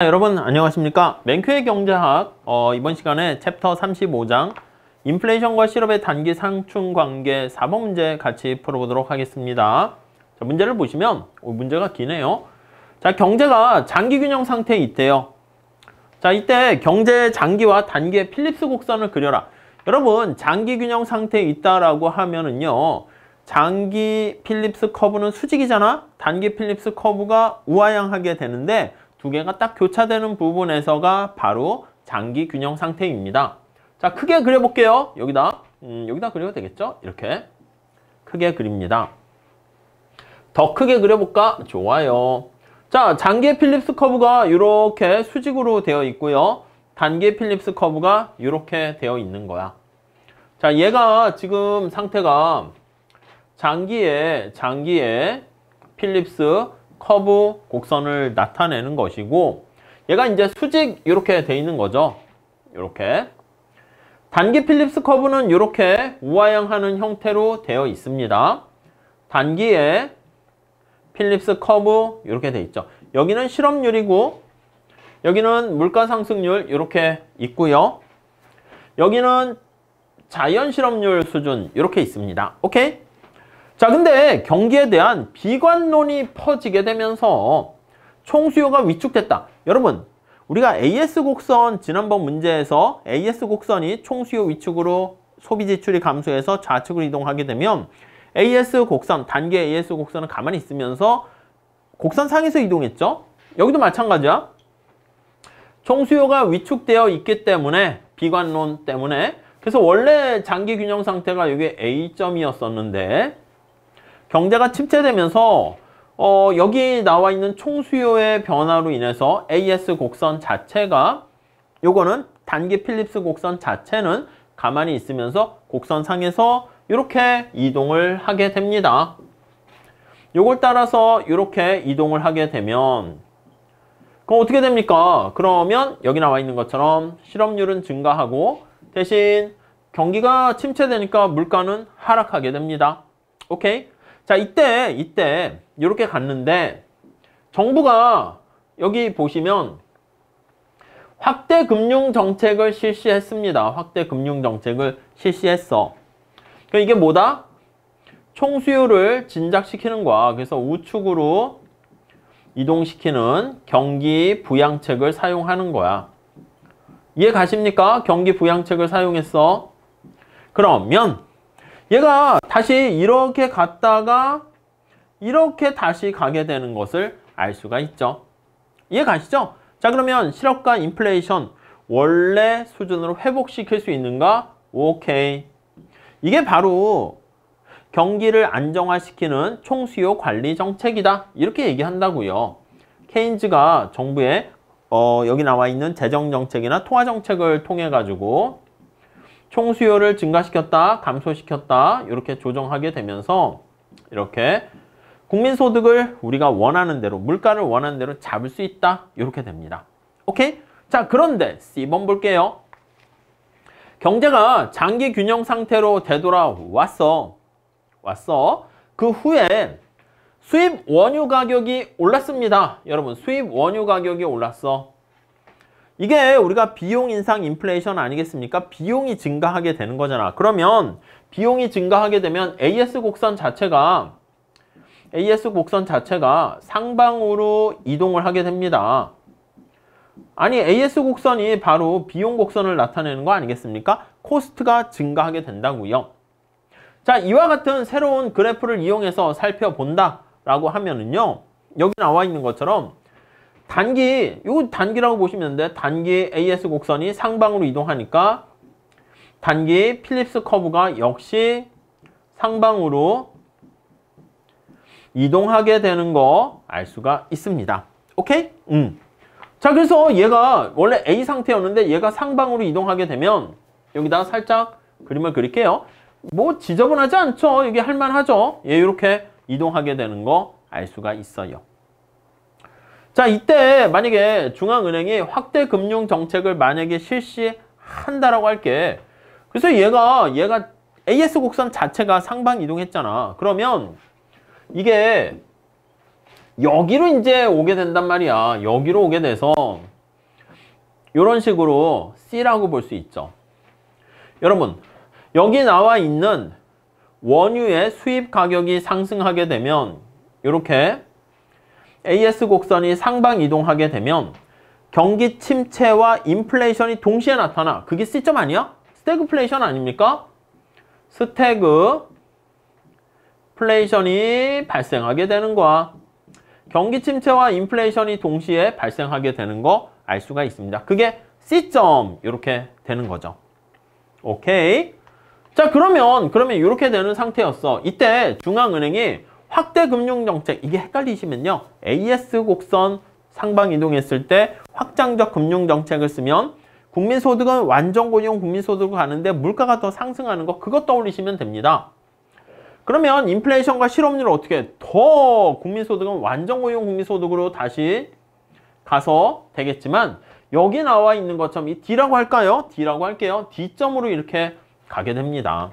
여러분 안녕하십니까. 맨큐의 경제학 이번 시간에 챕터 35장 인플레이션과 실업의 단기 상충 관계 4번 문제 같이 풀어보도록 하겠습니다. 자, 문제를 보시면 문제가 기네요. 자, 경제가 장기 균형 상태에 있대요. 자, 이때 경제의 장기와 단기의 필립스 곡선을 그려라. 여러분 장기 균형 상태에 있다라고 하면은요, 장기 필립스 커브는 수직이잖아. 단기 필립스 커브가 우하향하게 되는데 두 개가 딱 교차되는 부분에서가 바로 장기 균형 상태입니다. 자, 크게 그려볼게요. 여기다 그려도 되겠죠? 이렇게 크게 그립니다. 더 크게 그려볼까? 좋아요. 자, 장기의 필립스 커브가 이렇게 수직으로 되어 있고요. 단기의 필립스 커브가 이렇게 되어 있는 거야. 자, 얘가 지금 상태가 장기의 필립스 커브 곡선을 나타내는 것이고, 얘가 이제 수직 이렇게 돼 있는 거죠. 이렇게. 단기 필립스 커브는 이렇게 우하향하는 형태로 되어 있습니다. 단기의 필립스 커브 이렇게 돼 있죠. 여기는 실업률이고 여기는 물가 상승률 이렇게 있고요. 여기는 자연 실업률 수준 이렇게 있습니다. 오케이? 자, 근데 경기에 대한 비관론이 퍼지게 되면서 총수요가 위축됐다. 여러분, 우리가 AS 곡선 지난번 문제에서 AS 곡선이 총수요 위축으로 소비 지출이 감소해서 좌측으로 이동하게 되면 AS 곡선, 단기 AS 곡선은 가만히 있으면서 곡선상에서 이동했죠. 여기도 마찬가지야. 총수요가 위축되어 있기 때문에, 비관론 때문에, 그래서 원래 장기 균형 상태가 여기 A점이었었는데 경제가 침체되면서 여기 나와 있는 총수요의 변화로 인해서 AS 곡선 자체가, 요거는 단기 필립스 곡선 자체는 가만히 있으면서 곡선상에서 이렇게 이동을 하게 됩니다. 요걸 따라서 이렇게 이동을 하게 되면 그럼 어떻게 됩니까? 그러면 여기 나와 있는 것처럼 실업률은 증가하고 대신 경기가 침체되니까 물가는 하락하게 됩니다. 오케이? 자, 이때 이렇게 갔는데 정부가 여기 보시면 확대 금융 정책을 실시했습니다. 확대 금융 정책을 실시했어. 그러니까 이게 뭐다? 총수요를 진작시키는 거야. 그래서 우측으로 이동시키는 경기 부양책을 사용하는 거야. 이해 가십니까? 경기 부양책을 사용했어. 그러면 얘가 다시 이렇게 갔다가 이렇게 다시 가게 되는 것을 알 수가 있죠. 이해 가시죠? 자, 그러면 실업과 인플레이션 원래 수준으로 회복시킬 수 있는가? 오케이. 이게 바로 경기를 안정화시키는 총수요 관리 정책이다. 이렇게 얘기한다고요. 케인즈가 정부의 여기 나와 있는 재정정책이나 통화정책을 통해 가지고 총수요를 증가시켰다, 감소시켰다 이렇게 조정하게 되면서 이렇게 국민소득을 우리가 원하는 대로, 물가를 원하는 대로 잡을 수 있다 이렇게 됩니다. 오케이? 자, 그런데 C번 볼게요. 경제가 장기 균형 상태로 되돌아왔어. 그 후에 수입 원유 가격이 올랐습니다. 여러분, 수입 원유 가격이 올랐어. 이게 우리가 비용 인상 인플레이션 아니겠습니까? 비용이 증가하게 되는 거잖아. 그러면 비용이 증가하게 되면 AS 곡선 자체가 상방으로 이동을 하게 됩니다. 아니, AS 곡선이 바로 비용 곡선을 나타내는 거 아니겠습니까? 코스트가 증가하게 된다고요. 자, 이와 같은 새로운 그래프를 이용해서 살펴본다 라고 하면은요, 여기 나와 있는 것처럼 이거 단기라고 보시면 되는데, 단기 AS 곡선이 상방으로 이동하니까 단기 필립스 커브가 역시 상방으로 이동하게 되는 거 알 수가 있습니다. 오케이? 자, 그래서 얘가 원래 A 상태였는데 얘가 상방으로 이동하게 되면 여기다 살짝 그림을 그릴게요. 뭐 지저분하지 않죠? 이게 할만하죠? 얘 이렇게 이동하게 되는 거 알 수가 있어요. 자, 이때 만약에 중앙은행이 확대 금융 정책을 만약에 실시한다라고 할게. 그래서 얘가 AS 곡선 자체가 상방 이동했잖아. 그러면 이게 여기로 이제 오게 된단 말이야. 여기로 오게 돼서 이런 식으로 C라고 볼 수 있죠. 여러분, 여기 나와 있는 원유의 수입 가격이 상승하게 되면 이렇게 AS 곡선이 상방 이동하게 되면 경기 침체와 인플레이션이 동시에 나타나. 그게 C점 아니야? 스태그플레이션 아닙니까? 스태그플레이션이 발생하게 되는 거야. 경기 침체와 인플레이션이 동시에 발생하게 되는 거 알 수가 있습니다. 그게 C점 이렇게 되는 거죠. 오케이. 자, 그러면 이렇게 되는 상태였어. 이때 중앙은행이 확대 금융정책, 이게 헷갈리시면요. AS 곡선 상방 이동했을 때 확장적 금융정책을 쓰면 국민소득은 완전고용 국민소득으로 가는데 물가가 더 상승하는 거, 그것 떠올리시면 됩니다. 그러면 인플레이션과 실업률을 어떻게 더 국민소득은 완전고용 국민소득으로 다시 가서 되겠지만 여기 나와 있는 것처럼 이 D라고 할까요? D라고 할게요. D점으로 이렇게 가게 됩니다.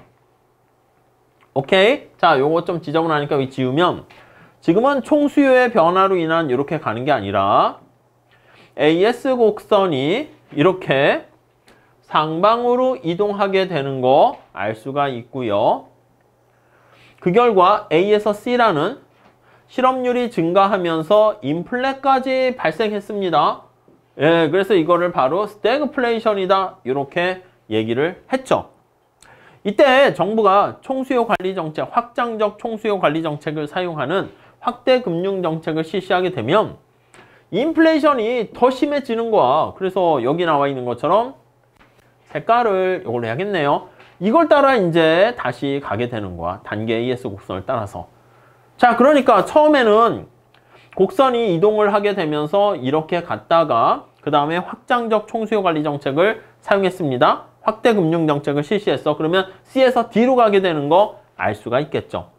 오케이? 자, 요거 좀 지저분하니까 여기 지우면 지금은 총수요의 변화로 인한 이렇게 가는 게 아니라 AS 곡선이 이렇게 상방으로 이동하게 되는 거 알 수가 있고요. 그 결과 A에서 C라는 실업률이 증가하면서 인플레까지 발생했습니다. 예, 그래서 이거를 바로 스태그플레이션이다 이렇게 얘기를 했죠. 이때 정부가 총수요 관리 정책, 확장적 총수요 관리 정책을 사용하는 확대 금융 정책을 실시하게 되면 인플레이션이 더 심해지는 거야. 그래서 여기 나와 있는 것처럼 색깔을 이걸로 해야겠네요. 이걸 따라 이제 다시 가게 되는 거야. 단계 AS 곡선을 따라서. 자, 그러니까 처음에는 곡선이 이동을 하게 되면서 이렇게 갔다가 그 다음에 확장적 총수요 관리 정책을 사용했습니다. 확대 금융 정책을 실시했어. 그러면 C에서 D로 가게 되는 거 알 수가 있겠죠.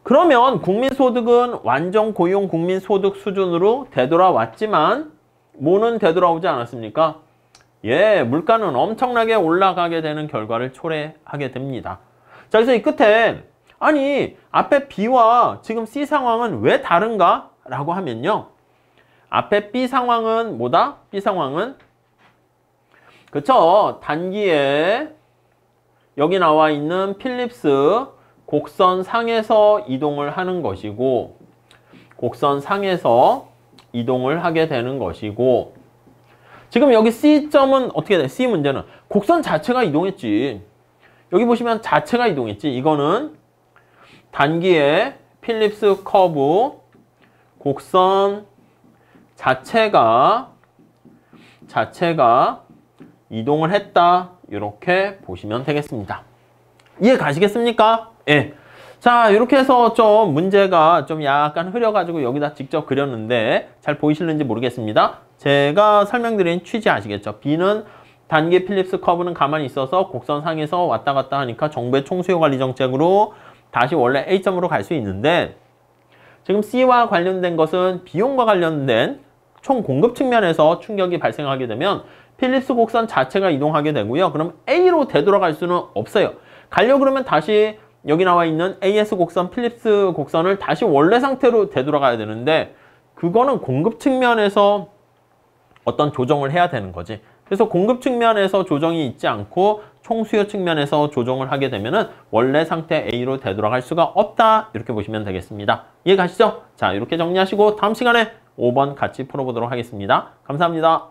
그러면 국민소득은 완전 고용 국민소득 수준으로 되돌아왔지만 뭐는 되돌아오지 않았습니까? 예, 물가는 엄청나게 올라가게 되는 결과를 초래하게 됩니다. 자, 그래서 이 끝에 아니, 앞에 B와 지금 C 상황은 왜 다른가? 라고 하면요. 앞에 B 상황은 뭐다? B 상황은 그쵸? 단기에 여기 나와 있는 필립스 곡선 상에서 이동을 하는 것이고 곡선 상에서 이동을 하게 되는 것이고 지금 여기 C점은 어떻게 돼? C 문제는 곡선 자체가 이동했지. 여기 보시면 자체가 이동했지. 이거는 단기에 필립스 커브 곡선 자체가 이동을 했다. 이렇게 보시면 되겠습니다. 이해 가시겠습니까? 예. 자, 이렇게 해서 좀 문제가 좀 약간 흐려가지고 여기다 직접 그렸는데 잘 보이실는지 모르겠습니다. 제가 설명드린 취지 아시겠죠? B는 단기 필립스 커브는 가만히 있어서 곡선상에서 왔다 갔다 하니까 정부의 총수요 관리 정책으로 다시 원래 A점으로 갈 수 있는데 지금 C와 관련된 것은 비용과 관련된 총 공급 측면에서 충격이 발생하게 되면 필립스 곡선 자체가 이동하게 되고요. 그럼 A로 되돌아갈 수는 없어요. 가려고 그러면 다시 여기 나와 있는 AS 곡선, 필립스 곡선을 다시 원래 상태로 되돌아가야 되는데 그거는 공급 측면에서 어떤 조정을 해야 되는 거지. 그래서 공급 측면에서 조정이 있지 않고 총수요 측면에서 조정을 하게 되면은 원래 상태 A로 되돌아갈 수가 없다. 이렇게 보시면 되겠습니다. 이해 가시죠? 자, 이렇게 정리하시고 다음 시간에 5번 같이 풀어보도록 하겠습니다. 감사합니다.